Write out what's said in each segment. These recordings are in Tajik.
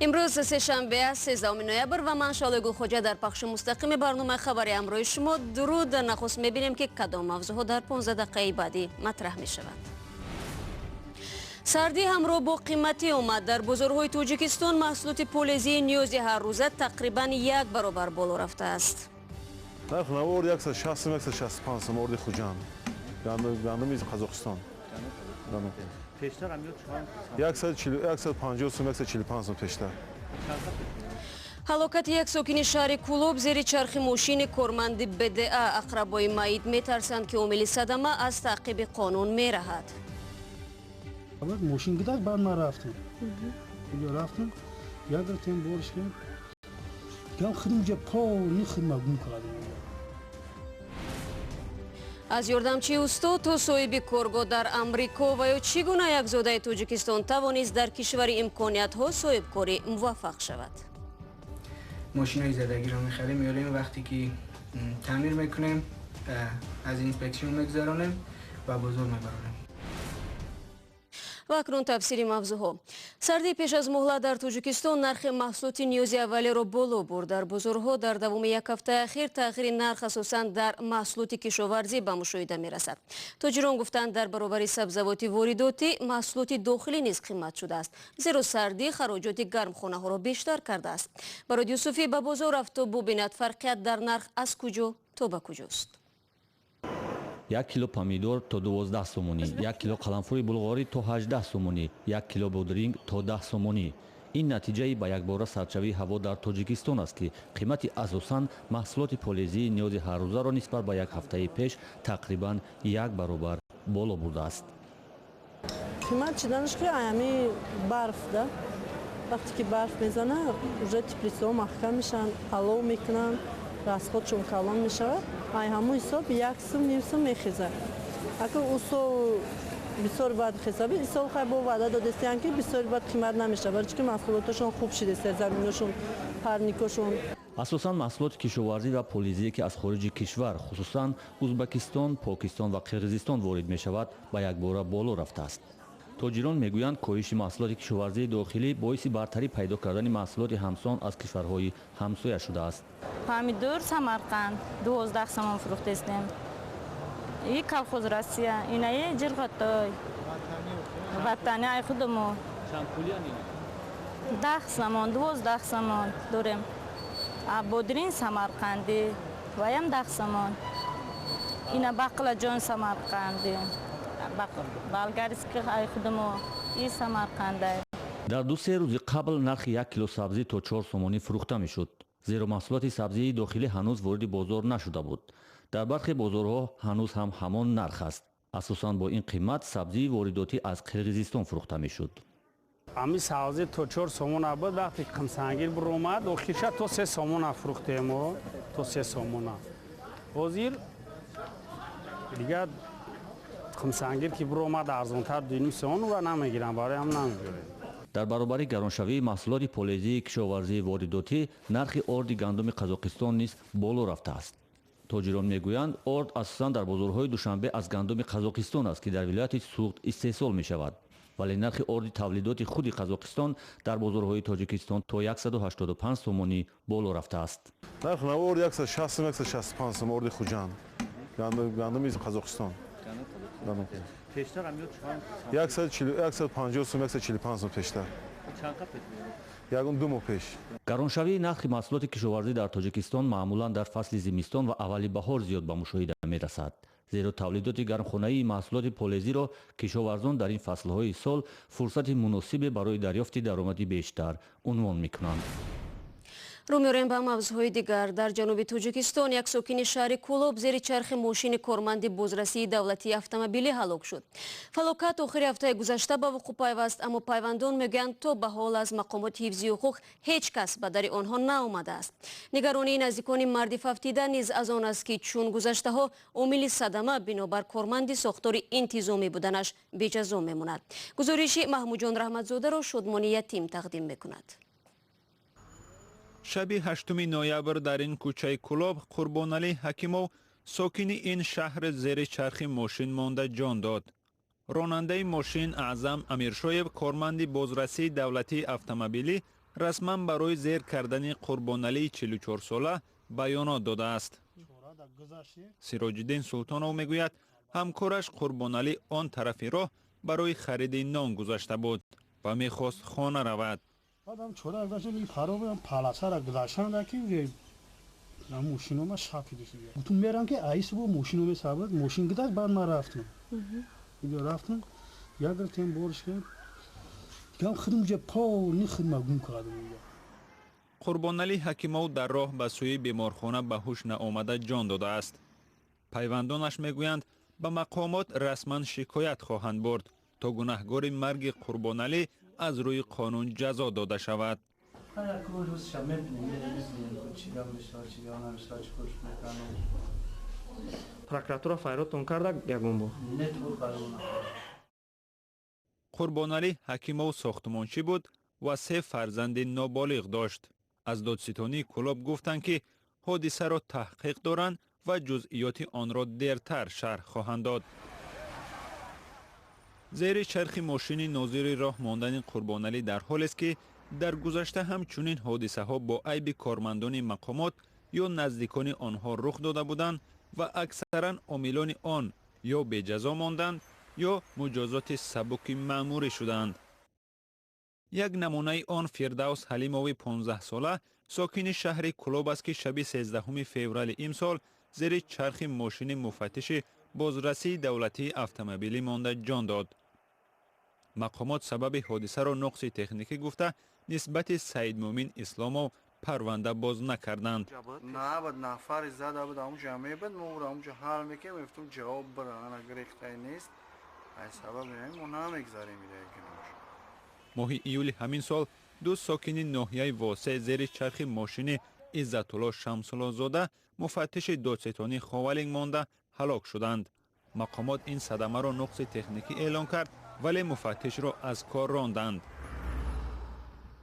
امروز سه‌شنبه 13 نوامبر و من شاله گلخوجه در پخش مستقیم برنامه خبری امروز شما درود نخست می‌بینیم که کدام موضوع در 15 دقیقه بعدی مطرح می شود. سردی همراه با قیمتی اومد. در بازارهای تاجیکستان محصولات پوليزی نیازی هر روزه تقریبا 1 برابر بالا رفته است. نرخ نوار 160 165 مورد خوجان گندم از قزاقستان پیشتر هم 150 145 پیشتر. ҳалокати як сокини шаҳри Кулоб зери чархи мошини корманди БДА. ақрабои маид метарсанд ки омили садама аз таъқиби қонун мераҳад. ماشین گداک بعد ما رفتیم رفتیم یک رفتیم بارش کرد گم خودم جا پا نی خدمت گم کردیم. аз ёрдамчии устод то соҳиби коргоҳ дар амрико ва ё чӣ гуна як зодаи тоҷикистон тавонист дар кишвари имкониятҳо соҳибкорӣ муваффақ шавад. ماشین‌های زدگی رو می‌خریم میاریم وقتی که تعمیر میکنیم از اینسپکسیون میگذرانیم و بازار میبرانیم. ва акнун тафсири мавзӯъҳо. сарди пеш аз муҳлат дар тоҷикистон нархи маҳсулоти ниёзи аввалиро боло бурд. дар бозорҳо дар давоми як ҳафтаи ахир тағйири нарх асосан дар маҳсулоти кишоварзӣ ба мушоҳида мерасад. тоҷирон гуфтанд дар баробари сабзавоти воридотӣ маҳсулоти дохилӣ низ қимат шудааст, зеро сардӣ хароҷоти гармхонаҳоро бештар кардааст. бароди юсуфӣ ба бозор рафту бубинад фарқият дар нарх аз куҷо то ба куҷост. 1 кило помидор то 12 сомонӣ, 1 кило қаламфури булғорӣ то 18 сомонӣ, 1 кило бодринг то 10 сомонӣ. ин натиҷаи ба якбора сарчавии ҳаво дар тоҷикистон аст ки қимати асосан маҳсулоти полезии ниёзи ҳаррӯзаро нисбат ба як ҳафтаи пеш тақрибан 1 баробар боло бурдааст. قیمت چیدنش که ایامی برف ده وقتی که برف میزنه уже теплица محکم میشن هوا میکنن расходшон калон мешавад ай ҳамун ҳисоб 1 сум ним сум мехезад. ака усо бисёр бад хесаби исол хай бо ваъда додестиян ки бисёр бад қимат намешавад барчи ки маҳсулоташон хуб шидест заминошон парникошон. асосан маҳсулоти кишоварзӣ ва полизие ки аз хориҷи кишвар хусусан узбекистон, покистон ва қирғизистон ворид мешавад ба якбора боло рафтааст. тоҷирон мегӯянд коҳиши маҳсулоти кишоварзии дохилӣ боиси бартарӣ пайдо кардани маҳсулоти ҳамсон аз кишварҳои ҳамсоя шудааст. помидор самарқанд 12 сомон фурӯхтестем. и колхоз россия инаи ҷирғотой ватани ай худумо 10 сомон 12 сомон дорем. бодрин самарқандӣ ваям 10 сомон. ина бақлаҷон самарқандӣ болгарский ай худумо и самарқанда. дар 2-3 рӯзи қабл нархи 1 кило сабзӣ то 4 сомонӣ фурӯхта мешуд, зеро маҳсулоти сабзии дохилӣ ҳанӯз вориди бозор нашуда буд. дар бархи бозорҳо ҳанӯз ҳам ҳамон нарх аст. асосан бо ин қимат сабзии воридотӣ аз қирғизистон фурӯхта мешуд. امی سازی تو 4 سومون بود وقتی قمسانگیر برومد و خیشه تو 3 سومون فروختیم و تو 3 سومون. حاضر دیگه قمسانگیر که برومد ارزان‌تر 2 سومون و نمیگیرن برای هم نمیگیرن. дар баробари гароншавии маҳсулоти полезии кишоварзии воридотӣ нархи орди гандуми қазоқистон низ боло рафтааст. тоҷирон мегӯянд орд асосан дар бозорҳои душанбе аз гандуми қазоқистон аст ки дар вилояти суғд истеҳсол мешавад, вале нархи орди тавлидоти худи қазоқистон дар бозорҳои тоҷикистон то 185 сомонӣ боло рафтааст. نرخ نوار 160 165 مورد خوجان گندم از قزاقستان پیشتر هم 150 145 پیشتر. چند قپت ягон 2 моҳ пеш. гароншавии нархи маҳсулоти кишоварзӣ дар тоҷикистон маъмулан дар фасли зимистон ва аввали баҳор зиёд ба мушоҳида мерасад, зеро тавлидоти гармхонаии маҳсулоти полезиро кишоварзон дар ин фаслҳои сол фурсати муносибе барои дарёфти даромади бештар унвон мекунанд. рӯ меорем ба мавзӯъҳои дигар. дар ҷануби тоҷикистон як сокини шаҳри Кулоб зери чархи мошини корманди бозрасии давлатии автомобилӣ ҳалок шуд. фалокат охири ҳафтаи гузашта ба вуқӯъ пайваст, аммо пайвандон мегӯянд то ба ҳол аз мақомоти ҳифзи ҳуқуқ ҳеҷ кас ба дари онҳо наомадааст. нигаронии наздикони марди фавтида низ аз он аст ки чун гузаштаҳо омили садама бинобар корманди сохтори интизомӣ буданаш беҷазо мемонад. гузориши маҳмуҷон раҳматзодаро шодмони ятим тақдим мекунад. шаби 8 ноябр дар ин кӯчаи Кулоб Қурбоналӣ Ҳакимов сокини ин шаҳр зери чархи мошин монда ҷон дод. ронандаи мошин Аъзам Амиршоев корманди бозрасии давлатии автомобилӣ رسما برای زیر کردن قربانعلی 44 ساله بیانات داده است. سراج‌الدین سلطانov میگوید همکارش قربانعلی آن طرفی راه برای خرید نان گذاشته بود و میخواست خانه رود. آدم چرا گذاشت این خرابه پالاسا را گذاشتن که ماشینو ما شاکی دیگه. تو میرم که ایس با ماشینو می سابد ماشین گذاشت بعد ما رفتم. رفتم یادم تیم بورش کرد. گام خودم جه پا نی خدمت گم کردم. قربانعلی حکیمov در راه به سوی بیمارخانه به هوش نآمده جان داده است. پیوندانش میگویند به مقامات رسما شکایت خواهند برد تا گناهکار مرگ قربانعلی از روی قانون جزا داده شود. прокуратура файротон карда ягон бо قربانعلی حکیمov ساختمانچی بود و 3 فرزند نابالغ داشت. از دادستانی کلوب گفتند که حادثه را تحقیق دارند و جزئیات آن را دیرتر شرح خواهند داد. زیر چرخ ماشین ناظر راه ماندن قربانعلی در حال است که در گذشته همچنین حادثه ها با عیب کارمندان مقامات یا نزدیکان آنها رخ داده بودند و اکثرا عاملان آن یا به جزا ماندند یا مجازات سبک مأموری شدند. یک نمونه آن فردوس حلیموی 15 ساله ساکن شهر کلوب است که شب 13 فوریه امسال زیر چرخ ماشین مفتش بازرسی دولتی اتومبیلی مانده جان داد. مقامات سبب حادثه را نقص تکنیکی گفته نسبت سید مومن اسلامو پرونده باز نکردند. نه بعد نفر زده بود اونجا میبود ما اونجا حال میکنیم گفتم جواب بدن اگر اختیاری نیست از سبب ما نمیگذاریم دیگه. ماه ایول همین سال 2 ساکن ناحیه واسع زیر چرخ ماشین عزت‌الله شمس‌الله زاده مفتش دادستانی خاولینگ مانده هلاک شدند. مقامات این صدمه را نقص تکنیکی اعلام کرد ولی مفتش را از کار راندند.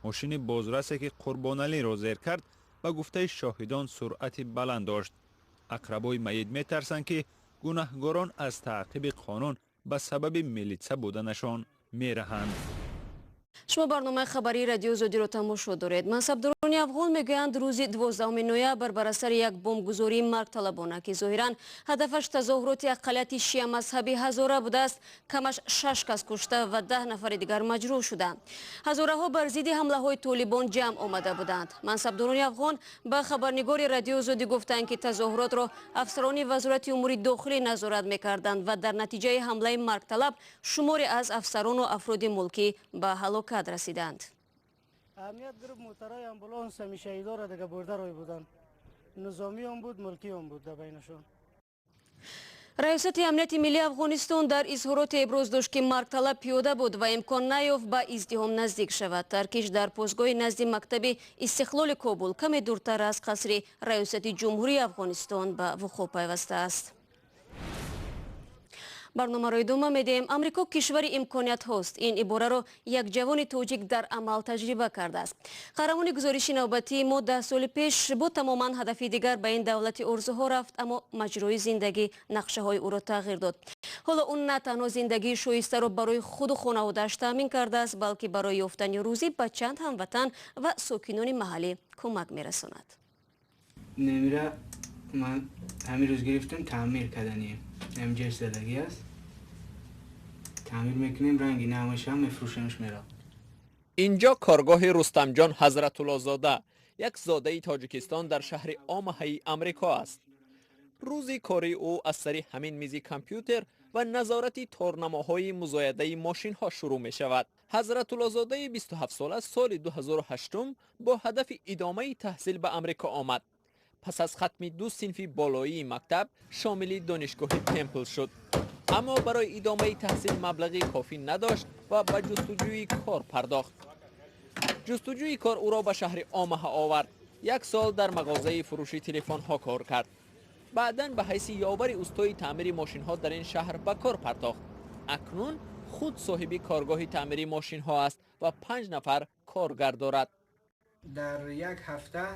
ماشین بازرسی که قربانعلی را زیر کرد به گفته شاهدان سرعت بلند داشت. اقربای میت میترسند که گناهکاران از تعقیب قانون به سبب میلیسا بودنشان میرهند. شما برنامه خبری رادیو زودی رو تماشا دارید. منصبداران افغان میگویند روز 12 نوامبر بر اثر یک بمبگذاری مرگطلبانه که ظاهرا هدفش تظاهرات اقلیت شیعه مذهبی هزاره بوده است کمش 6 کس کشته و 10 نفر دیگر مجروح شدند. هزاره ها بر ضد حمله های طالبان جمع آمده بودند. منصبداران افغان به خبرنگار رادیو زودی گفتند که تظاهرات را افسران وزارت امور داخلی نظارت میکردند و در نتیجه حمله مرگطلب شماری از افسران و افراد ملکی به هلاکت رسیدند. اهمیت گروه موترهای امبولانس همیشه ایداره دیگه برده روی بودن. نظامی هم بود ملکی هم بود در بینشون. ریاست امنیت ملی افغانستان در اظهارات ابراز داشت که مرگطلب پیاده بود و امکان نیافت به ازدحام نزدیک شود. ترکش در پاسگاه نزد مکتب استقلال کابل کمی دورتر از قصر ریاست جمهوری افغانستان به وقوع پیوسته است. برنامه را ادامه میدیم. امریکا کشور امکانیت هاست. این عباره را یک جوان تاجیک در عمل تجربه کرده است. قهرمان گزارش نوبتی ما 10 سال پیش با تماما هدف دیگر به این دولت ارزوها رفت اما مجرای زندگی نقشه های او را تغییر داد. حالا اون نه تنها زندگی شایسته را برای خود و خانواده‌اش تامین کرده است بلکه برای یافتن روزی به چند هموطن و ساکنان محلی کمک میرساند. نمیره من همین روز گرفتم تعمیر کردنیه. امجای زدگی است. تعمیر میکنیم رنگی نمایش هم میفروشنش میره. اینجا کارگاه رستم جان حضرت الله زاده یک زاده تاجیکستان در شهر آمهی امریکا است. روزی کاری او از سر همین میز کامپیوتر و نظارت تورنماهای مزایده ماشین ها شروع می شود. حضرت الله زاده 27 ساله سال 2008 با هدف ادامه تحصیل به امریکا آمد. پس از ختم 2 صنف بالایی مکتب شامل دانشگاه تمپل شد. اما برای ادامه تحصیل مبلغی کافی نداشت و به جستجوی کار پرداخت. جستجوی کار او را به شهر آمه آورد. 1 سال در مغازه فروش تلفن ها کار کرد. بعداً به حیث یاور استای تعمیر ماشین ها در این شهر به کار پرداخت. اکنون خود صاحب کارگاه تعمیر ماشین ها است و 5 نفر کارگر دارد. در یک هفته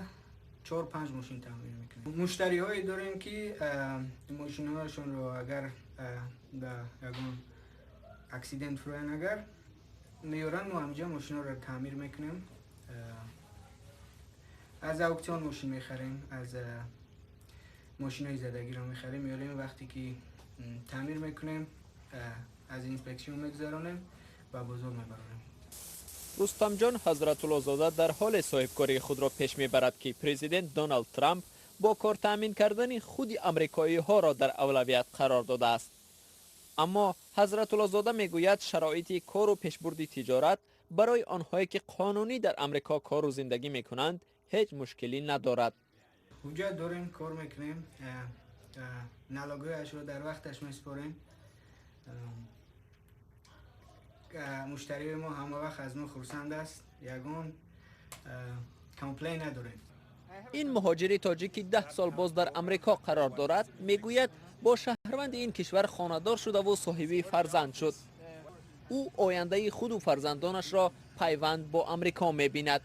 4-5 ماشین تعمیر میکنیم. مشتری هایی داریم که ماشین هاشون رو اگر در یکون اکسیدنت فروین اگر میارن ما همجا ماشین رو تعمیر میکنیم از اuksion ماشین میخریم، از ماشینای زدگی رو میخریم، میاریم وقتی که تعمیر میکنیم از اینسپکسیون میگذرونیم و بازار میبرونیم. رستم جان حضرت الله زاده در حال صاحبکاری خود را پیش میبرد که پرزیدنت دونالد ترامپ با کار تامین کردن خود امریکایی ها را در اولویت قرار داده است. اما حضرت الله زاده میگوید شرایط کار و پیشبرد تجارت برای آنهایی که قانونی در امریکا کار و زندگی میکنند هیچ مشکلی ندارد. اونجا داریم کار میکنیم، نلاگویش رو در وقتش میسپاریم، مشتری ما همه وقت از ما خرسند است، یگان کامپلین نداریم. این مهاجر تاجیکی 10 سال باز در امریکا قرار دارد میگوید با شهروند این کشور خانه‌دار شده و صاحب فرزند شد. او آینده خود و فرزندانش را پیوند با امریکا می‌بیند.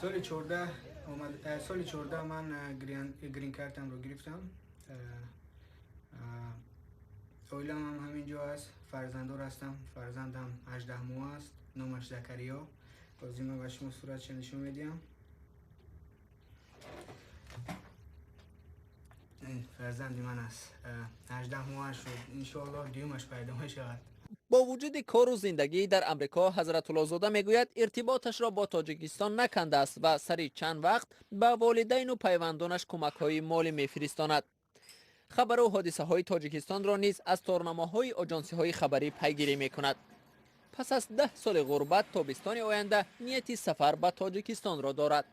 سال 14 من گرین کارتم رو گرفتم. اویلم هم همینجا است، فرزندار هستم، فرزندم 18 ماه است، نامش زکریا. بازیم و شما صورتش نشون میدیم. فرزند من است، 18 ماه شد، انشاءالله دیومش پیدا میشود. با وجود کار و زندگی در امریکا حضرت الله زاده میگوید ارتباطش را با تاجیکستان نکنده است و سری چند وقت به والدین و پیوندانش کمک‌های مالی میفرستاند. خبر و حادثه های تاجیکستان را نیز از تارنامه‌های آژانس‌های خبری پیگیری میکند. پس از 10 سال غربت تابستان آینده نیتی سفر به تاجیکستان را دارد.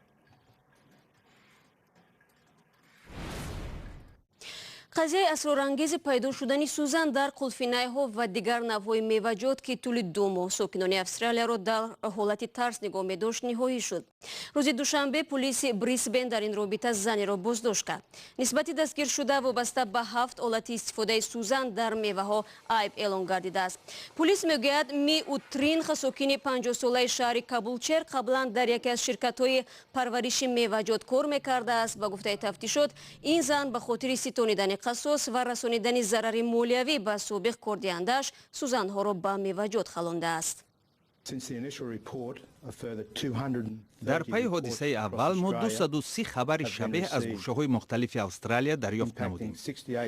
قضیه اسرارانگیز پیدا شدن سوزن در قلفینه‌ها و دیگر نوع‌های میوه‌جات که طول 2 ماه ساکنان استرالیا را در حالت ترس نگاه می‌داشت نهایی شد. روز دوشنبه پلیس بریسبن در این رابطه زنی را بازداشت کرد. نسبت دستگیر شده وابسته به 7 حالت استفاده سوزن در میوه‌ها عیب اعلام گردیده است. پلیس میگوید می‌اوترین ساکن 50 ساله شهر کابلچر قبلا در یکی از شرکت‌های پرورش میوه‌جات کار می‌کرده است. با گفته تفتیشات این زن به خاطر ستانیدن قصاص و رسانیدن ضرر مالیوی به سابق کاردهنده‌اش سوزن‌ها را به میوه‌جات خلانده است. در پی حادثه اول ما 230 خبر شبیه از گوشه‌های مختلف استرالیا دریافت نمودیم.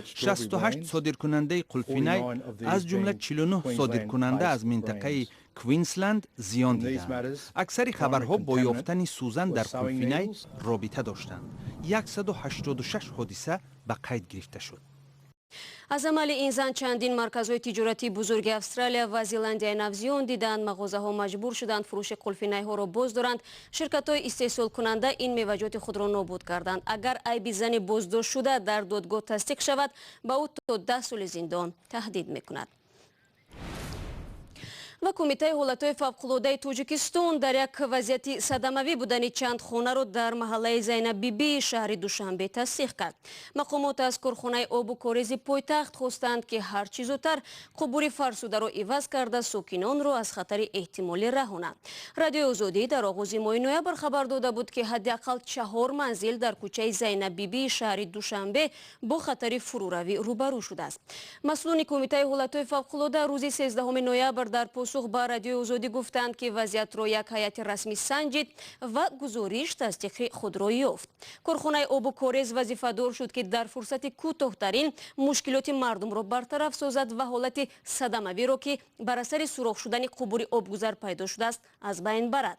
68 صادرکننده قلفینه از جمله 49 صادرکننده از منطقه کوینزلند زیان دیدند. اکثر خبرها با یافتن سوزن در قلفینه رابطه داشتند. 186 حادثه به قید گرفته شد. از عمل این زن چندین مرکزهای تجارتی بزرگ استرالیا و زلندیای نو زیان دیدند. مغازه‌ها مجبور شدند فروش قلفینه‌ها را باز دارند. شرکت‌های استحصال کننده این میوه‌جات خود را نابود کردند. اگر عیب زن بازداشت شده در دادگاه تصدیق شود به او تا 10 سال زندان تهدید می‌کند. و کمیته حالتهای فوق‌العاده تاجیکستان در یک وضعیت صدموی بودن چند خانه را در محله زینب بیبی شهر دوشنبه تصدیق کرد. مقامات از کارخانه آب و کاریز پایتخت خواستند که هر چه زودتر قبور فرسوده را عوض کرده ساکنان را از خطر احتمالی رهانند. رادیو آزادی در آغاز ماه نوامبر خبر داده بود که حداقل 4 منزل در کوچه زینب بیبی شهر دوشنبه با خطر فروروی روبرو شده است. مسئولان کمیته حالتهای فوق‌العاده روز 13 نوامبر در پاسخ به رادیو آزادی گفتند که وضعیت را یک هیئت رسمی سنجید و گزارش تصدیق خود را یافت. کارخانه آب و کاریز وظیفه‌دار شد که در فرصت کوتاه‌ترین مشکلات مردم را برطرف سازد و حالت صدموی را که بر اثر سوراخ شدن قبور آبگذر پیدا شده است از بین برد.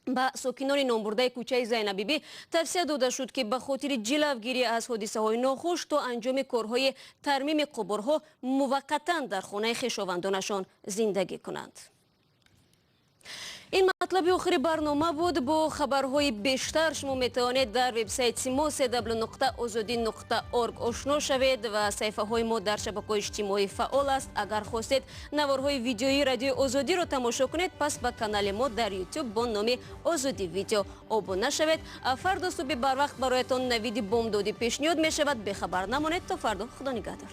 با ساکنان نامبرده کوچه زینب بیبی توصیه داده شد که به خاطر جلوگیری از حادثه های ناخوش تا انجام کارهای ترمیم قبرها موقتا در خانه خویشاوندانشان زندگی کنند. این مطلب آخر برنامه بود. با خبرهای بیشتر شما میتوانید در وبسایت ما www.azadi.org آشنا شوید و صفحه های ما در شبکه‌های اجتماعی فعال است. اگر خواستید نوارهای ویدیویی رادیو آزادی را تماشا کنید پس به کانال ما در یوتیوب با نام آزادی ویدیو ابونه شوید. فردا صبح بر وقت برایتان نوید بامدادی پیشنهاد می شود. به خبر نمانید تا فردا. خدا نگهدار.